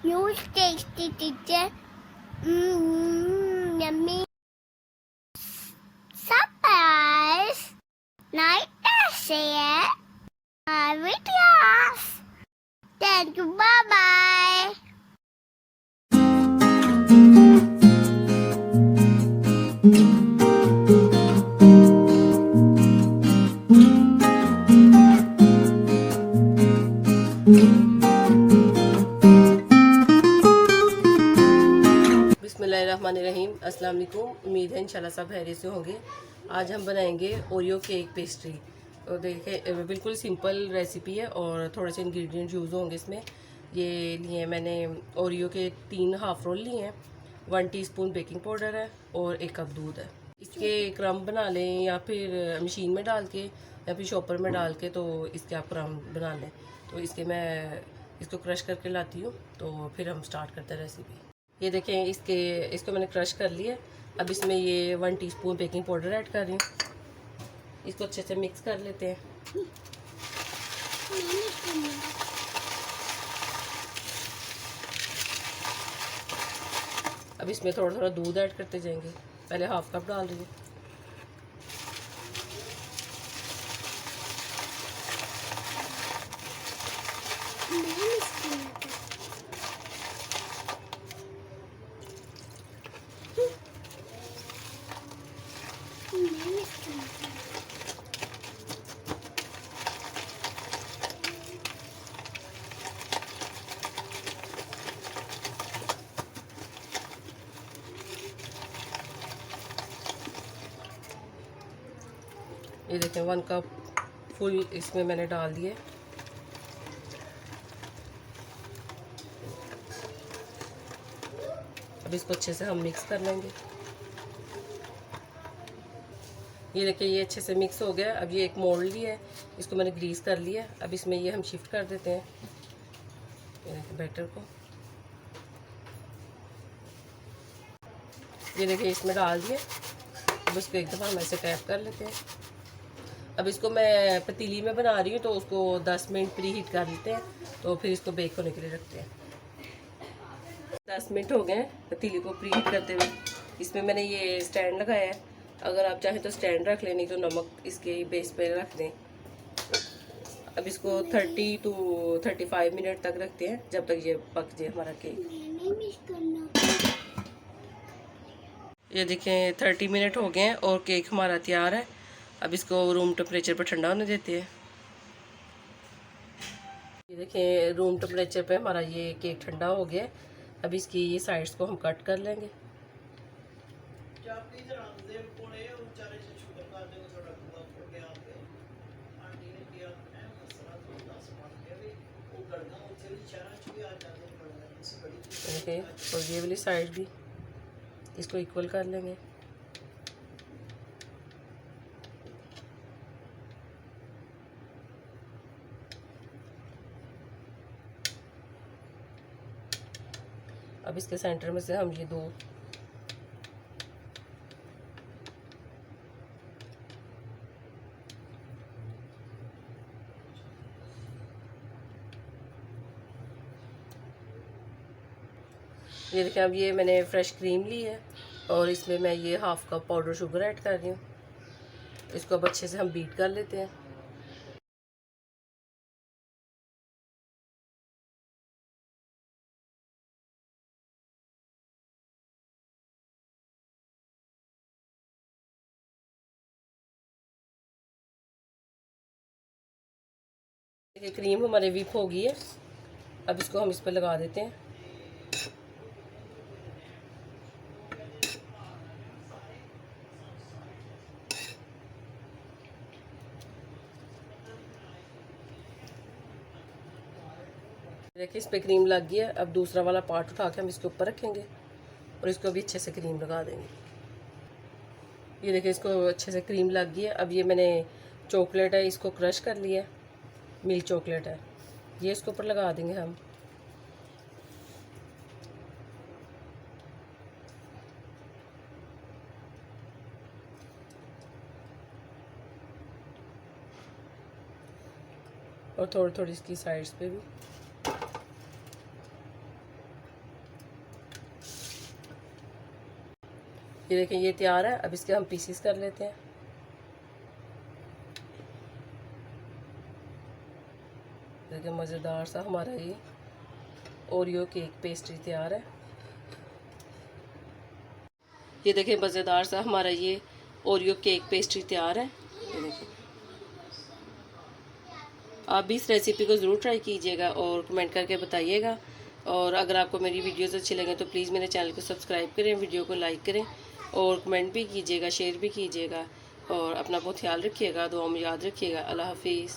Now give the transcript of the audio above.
Huge tasty teacher. Yummy. Surprise. Night share. Videos. Thank you. Bye bye. बिस्मिल्लाहिर्रहमानिर्रहीम। अस्सलाम वालेकुम। उम्मीद है इंशाल्लाह सब खैरियत से होंगे। आज हम बनाएंगे ओरियो केक पेस्ट्री। तो देखें बिल्कुल सिंपल रेसिपी है और थोड़े से इंग्रेडिएंट यूज़ होंगे इसमें। ये लिए मैंने ओरियो के 3 हाफ़ रोल लिए हैं, 1 टीस्पून बेकिंग पाउडर है और 1 कप दूध है। इसके क्रम बना लें या फिर मशीन में डाल के या फिर शॉपर में डाल के, तो इसके आप क्रम बना लें। तो मैं इसको क्रश करके लाती हूँ, तो फिर हम स्टार्ट करते हैं रेसिपी। ये देखें इसको मैंने क्रश कर लिया। अब इसमें ये 1 टीस्पून बेकिंग पाउडर ऐड कर रही हूँ। इसको अच्छे से मिक्स कर लेते हैं। अब इसमें थोड़ा थोड़ा दूध ऐड करते जाएंगे। पहले हाफ कप डाल रही हूँ। ये देखें 1 कप फुल इसमें मैंने डाल दिए। अब इसको अच्छे से हम मिक्स कर लेंगे। ये देखिए ये अच्छे से मिक्स हो गया। अब ये एक मोल्ड लिया है, इसको मैंने ग्रीस कर लिया। अब इसमें ये हम शिफ्ट कर देते हैं ये देखिए बैटर को। ये देखिए इसमें डाल दिए। अब इसको एक दफ़ा हम ऐसे टैप कर लेते हैं। अब इसको मैं पतीली में बना रही हूँ, तो उसको 10 मिनट प्री हीट कर लेते हैं, तो फिर इसको बेक होने के लिए रखते हैं। 10 मिनट हो गए पतीली को प्री हीट करते हुए। इसमें मैंने ये स्टैंड लगाया है। अगर आप चाहें तो स्टैंड रख लें, नहीं तो नमक इसके बेस पे रख दें। अब इसको 30 to 35 मिनट तक रखते हैं, जब तक ये पक जाए हमारा केक। ये देखें 30 मिनट हो गए हैं और केक हमारा तैयार है। अब इसको रूम टेम्परेचर पर ठंडा होने देते हैं। ये देखें रूम टेम्परेचर पे हमारा ये केक ठंडा हो गया। अब इसकी ये साइड्स को हम कट कर लेंगे। देखिए और ये वाली साइड भी इसको इक्वल कर लेंगे। अब इसके सेंटर में से हम ये दो ये देखिए। अब ये मैंने फ्रेश क्रीम ली है और इसमें मैं ये half cup powder sugar add कर रही हूँ। इसको अब अच्छे से हम बीट कर लेते हैं। देखिए क्रीम हमारे व्हिप हो गई है। अब इसको हम इस पर लगा देते हैं। देखिए इस पे क्रीम लग गई है। अब दूसरा वाला पार्ट उठा के हम इसके ऊपर रखेंगे और इसको भी अच्छे से क्रीम लगा देंगे। ये देखिए इसको अच्छे से क्रीम लग गई है। अब ये मैंने चॉकलेट है, इसको क्रश कर लिया है, मिल्क चॉकलेट है, ये इसके ऊपर लगा देंगे हम। और थोड़ी थोड़ी इसकी साइड्स पे भी। ये देखें ये तैयार है। अब इसके हम पीसीस कर लेते हैं। देखिए मज़ेदार सा हमारा ये ओरियो केक पेस्ट्री तैयार है। ये देखिए मज़ेदार सा हमारा ये ओरियो केक पेस्ट्री तैयार है। ये देखिए आप भी इस रेसिपी को ज़रूर ट्राई कीजिएगा और कमेंट करके बताइएगा। और अगर आपको मेरी वीडियोस अच्छी लगे तो प्लीज़ मेरे चैनल को सब्सक्राइब करें, वीडियो को लाइक करें और कमेंट भी कीजिएगा, शेयर भी कीजिएगा। और अपना बहुत ख्याल रखिएगा, दुआ में याद रखिएगा। अल्लाह हाफिज़।